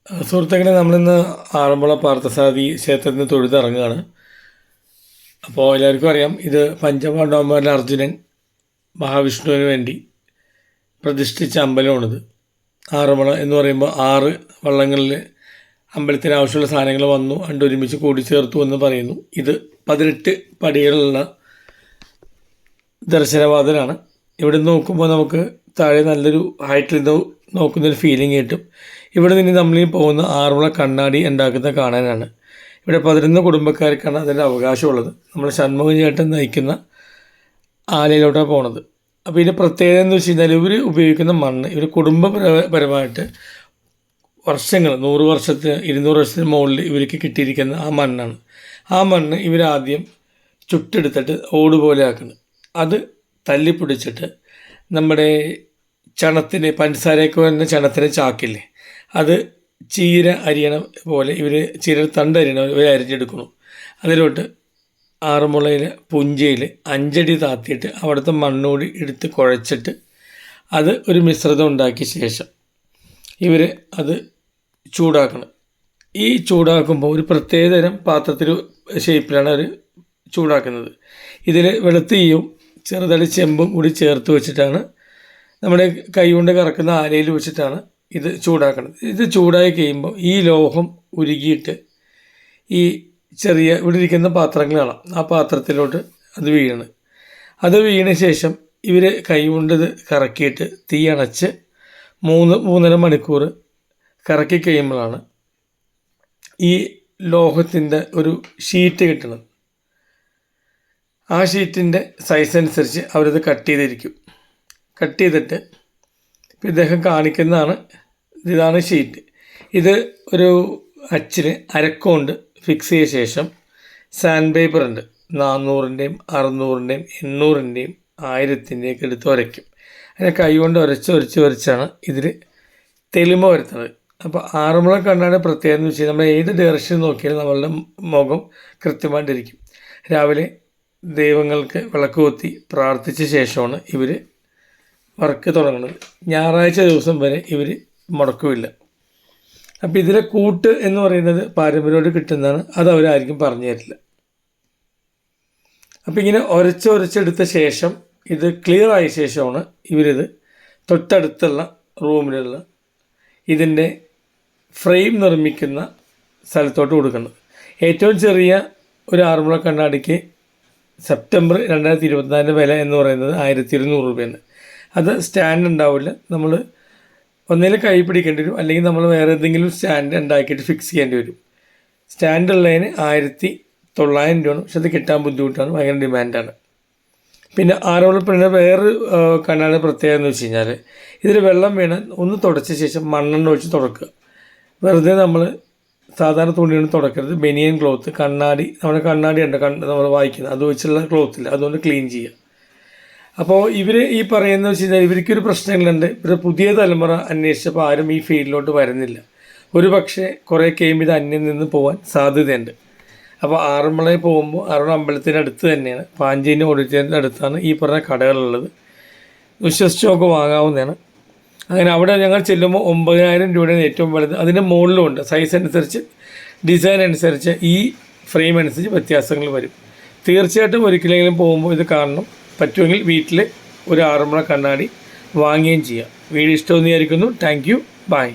സുഹൃത്തുക്കളെ, നമ്മളിന്ന് ആറന്മുള പാർത്ഥസാരഥി ക്ഷേത്രത്തിൽ നിന്ന് തൊഴുതിറങ്ങുകയാണ്. അപ്പോൾ എല്ലാവർക്കും അറിയാം, ഇത് പഞ്ചപാണ്ഡവന്മാരിൽ അർജുനൻ മഹാവിഷ്ണുവിന് വേണ്ടി പ്രതിഷ്ഠിച്ച അമ്പലമാണിത്. ആറന്മുള എന്ന് പറയുമ്പോൾ 6 വള്ളങ്ങളിൽ അമ്പലത്തിന് ആവശ്യമുള്ള സാധനങ്ങൾ വന്നു ഒരുമിച്ച് കൂടിച്ചേർത്തു എന്ന് പറയുന്നു. ഇത് 18 പടികളുള്ള ദർശനവാതിലാണ്. ഇവിടെ നിന്ന് നോക്കുമ്പോൾ നമുക്ക് താഴെ നല്ലൊരു ഹൈറ്റിൽ നിന്ന് നോക്കുന്നൊരു ഫീലിംഗ് കിട്ടും. ഇവിടെ നിന്ന് നമ്മൾ പോകുന്ന ആറന്മുള കണ്ണാടി ഉണ്ടാക്കുന്ന കാണാനാണ്. ഇവിടെ 11 കുടുംബക്കാർക്കാണ് അതിൻ്റെ അവകാശമുള്ളത്. നമ്മൾ ഷൺമുഖൻ ചേട്ടൻ നയിക്കുന്ന ആലയിലോട്ടാണ് പോണത്. അപ്പോൾ ഇതിൻ്റെ പ്രത്യേകത എന്ന് വെച്ച് കഴിഞ്ഞാൽ, ഇവർ ഉപയോഗിക്കുന്ന മണ്ണ് ഇവർ കുടുംബപരമായിട്ട് വർഷങ്ങൾ 100 വർഷത്തിന് 200 വർഷത്തിന് മുകളിൽ ഇവർക്ക് കിട്ടിയിരിക്കുന്ന ആ മണ്ണാണ്. ആ മണ്ണ് ഇവരാദ്യം ചുട്ടെടുത്തിട്ട് ഓട് പോലെ ആക്കുന്നത്. അത് തല്ലിപ്പൊടിച്ചിട്ട് നമ്മുടെ ചണത്തിന് പഞ്ചസാരയൊക്കെ വരുന്ന ചണത്തിന് ചാക്കില്ലേ, അത് ചീര അരിയണ പോലെ ചീര തണ്ട് അരിയണ ഇവർ അരിഞ്ഞെടുക്കുന്നു. അതിലോട്ട് ആറന്മുളയിൽ പുഞ്ചയിൽ 5 അടി താത്തിയിട്ട് അവിടുത്തെ മണ്ണോടി എടുത്ത് കുഴച്ചിട്ട് അത് ഒരു മിശ്രിതം ഉണ്ടാക്കിയ ശേഷം ഇവർ അത് ചൂടാക്കണം. ഈ ചൂടാക്കുമ്പോൾ ഒരു പ്രത്യേകതരം പാത്രത്തിൽ ഷേപ്പിലാണ് അവർ ചൂടാക്കുന്നത്. ഇതിൽ വെളുത്തീയും ചെറുതടി ചെമ്പും കൂടി ചേർത്ത് വെച്ചിട്ടാണ് നമ്മുടെ കൈ കൊണ്ട് കറക്കുന്ന ആലയിൽ വെച്ചിട്ടാണ് ഇത് ചൂടാക്കുന്നത്. ഇത് ചൂടായി കഴിയുമ്പോൾ ഈ ലോഹം ഉരുകിയിട്ട് ഈ ചെറിയ ഇവിടെ ഇരിക്കുന്ന പാത്രങ്ങളാണ്, ആ പാത്രത്തിലോട്ട് അത് വീഴണം. അത് വീണ ശേഷം ഇവർ കൈ കൊണ്ട് ഇത് കറക്കിയിട്ട് തീ അണച്ച് 3-3.5 മണിക്കൂർ കറക്കി കഴിയുമ്പോഴാണ് ഈ ലോഹത്തിൻ്റെ ഒരു ഷീറ്റ് കിട്ടുന്നത്. ആ ഷീറ്റിൻ്റെ സൈസ് അനുസരിച്ച് അവരത് കട്ട് ചെയ്തിരിക്കും. കട്ട് ചെയ്തിട്ട് ഇദ്ദേഹം കാണിക്കുന്നതാണ്, ഇതാണ് ഷീറ്റ്. ഇത് ഒരു അച്ചിൽ അരക്കൊണ്ട് ഫിക്സ് ചെയ്ത ശേഷം സാൻഡ് പേപ്പർ ഉണ്ട്, 400-ൻ്റെയും 600-ൻ്റെയും 800-ൻ്റെയും 1000-ൻ്റെയൊക്കെ എടുത്ത് ഉരയ്ക്കും. അതിനെ കൈ കൊണ്ട് ഉരച്ചാണ് ഇതിൽ തെളിമ വരുത്തുന്നത്. അപ്പോൾ ആറന്മുള കണ്ണാടി പ്രത്യേകത എന്ന് വെച്ചാൽ, നമ്മൾ ഏത് ഡയറക്ഷൻ നോക്കിയാലും നമ്മളുടെ മുഖം കൃത്യമായിട്ടിരിക്കും. രാവിലെ ദൈവങ്ങൾക്ക് വിളക്ക് കൊത്തി പ്രാർത്ഥിച്ച ശേഷമാണ് ഇവർ വർക്ക് തുടങ്ങുന്നത്. ഞായറാഴ്ച ദിവസം വരെ ഇവർ മുടക്കുമില്ല. അപ്പോൾ ഇതിലെ കൂട്ട് എന്ന് പറയുന്നത് പാരമ്പര്യമായിട്ട് കിട്ടുന്നതാണ്, അത് അവരായിരിക്കും പറഞ്ഞു തരില്ല. അപ്പോൾ ഇങ്ങനെ ഉരച്ചെടുത്ത ശേഷം ഇത് ക്ലിയർ ആയ ശേഷമാണ് ഇവരിത് തൊട്ടടുത്തുള്ള റൂമിലുള്ള ഇതിൻ്റെ ഫ്രെയിം നിർമ്മിക്കുന്ന സ്ഥലത്തോട്ട് കൊടുക്കുന്നത്. ഏറ്റവും ചെറിയ ഒരു ആറന്മുള കണ്ണാടിക്ക് സെപ്റ്റംബർ 2024 വില എന്ന് പറയുന്നത് 1200 രൂപയാണ്. അത് സ്റ്റാൻഡ് ഉണ്ടാവില്ല, നമ്മൾ ഒന്നിലും കൈ പിടിക്കേണ്ടി വരും, അല്ലെങ്കിൽ നമ്മൾ വേറെ ഏതെങ്കിലും സ്റ്റാൻഡ് ഉണ്ടാക്കിയിട്ട് ഫിക്സ് ചെയ്യേണ്ടി വരും. സ്റ്റാൻഡ് ഉള്ളതിന് 1900 രൂപയാണ്, പക്ഷെ അത് കിട്ടാൻ ബുദ്ധിമുട്ടാണ്, ഭയങ്കര ഡിമാൻഡാണ്. പിന്നെ ആറന്മുള വേറെ കണ്ണാടി പ്രത്യേകത എന്ന് വെച്ച് കഴിഞ്ഞാൽ, ഇതിൽ വെള്ളം വീണ് ഒന്ന് തുടച്ച ശേഷം മണ്ണെണ്ണ ഒഴിച്ച് തുടക്കുക. വെറുതെ നമ്മൾ സാധാരണ തുണിയാണ് തുടക്കരുത്. ബനിയൻ ക്ലോത്ത്, കണ്ണാടി, നമ്മുടെ കണ്ണാടി ഉണ്ട് നമ്മൾ വായിക്കുന്നത്, അത് വെച്ചുള്ള ക്ലോത്തില്ല, അതുകൊണ്ട് ക്ലീൻ ചെയ്യുക. അപ്പോൾ ഇവർ ഈ പറയുന്നത് വെച്ച് കഴിഞ്ഞാൽ, ഇവർക്കൊരു പ്രശ്നങ്ങളുണ്ട്. ഇവരുടെ പുതിയ തലമുറ അന്വേഷിച്ചപ്പോൾ ആരും ഈ ഫീൽഡിലോട്ട് വരുന്നില്ല. ഒരു പക്ഷേ കുറേ കഴിയുമ്പോൾ ഇത് അന്യം നിന്ന് പോകാൻ സാധ്യതയുണ്ട്. അപ്പോൾ ആറന്മുളയിൽ പോകുമ്പോൾ ആറന്മുള അമ്പലത്തിൻ്റെ അടുത്ത് തന്നെയാണ്, പാഞ്ചേരി ഓഡിറ്റോറിയത്തിൻ്റെ അടുത്താണ് ഈ പറഞ്ഞ കടകളുള്ളത്. വിശ്വസിച്ച് നമുക്ക് വാങ്ങാവുന്നതാണ്. അങ്ങനെ അവിടെ ഞങ്ങൾ ചെല്ലുമ്പോൾ 9000 രൂപയാണ് ഏറ്റവും വലുത്. അതിൻ്റെ മുകളിലുമുണ്ട്, സൈസ് അനുസരിച്ച് ഡിസൈൻ അനുസരിച്ച് ഈ ഫ്രെയിം അനുസരിച്ച് വ്യത്യാസങ്ങൾ വരും. തീർച്ചയായിട്ടും ഒരിക്കലെങ്കിലും പോകുമ്പോൾ ഇത് കാണണം. പറ്റുമെങ്കിൽ വീട്ടിൽ ഒരു ആറന്മുള കണ്ണാടി വാങ്ങുകയും ചെയ്യാം. വീഡിയോ ഇഷ്ടമെന്ന് വിചാരിക്കുന്നു. Thank you, by.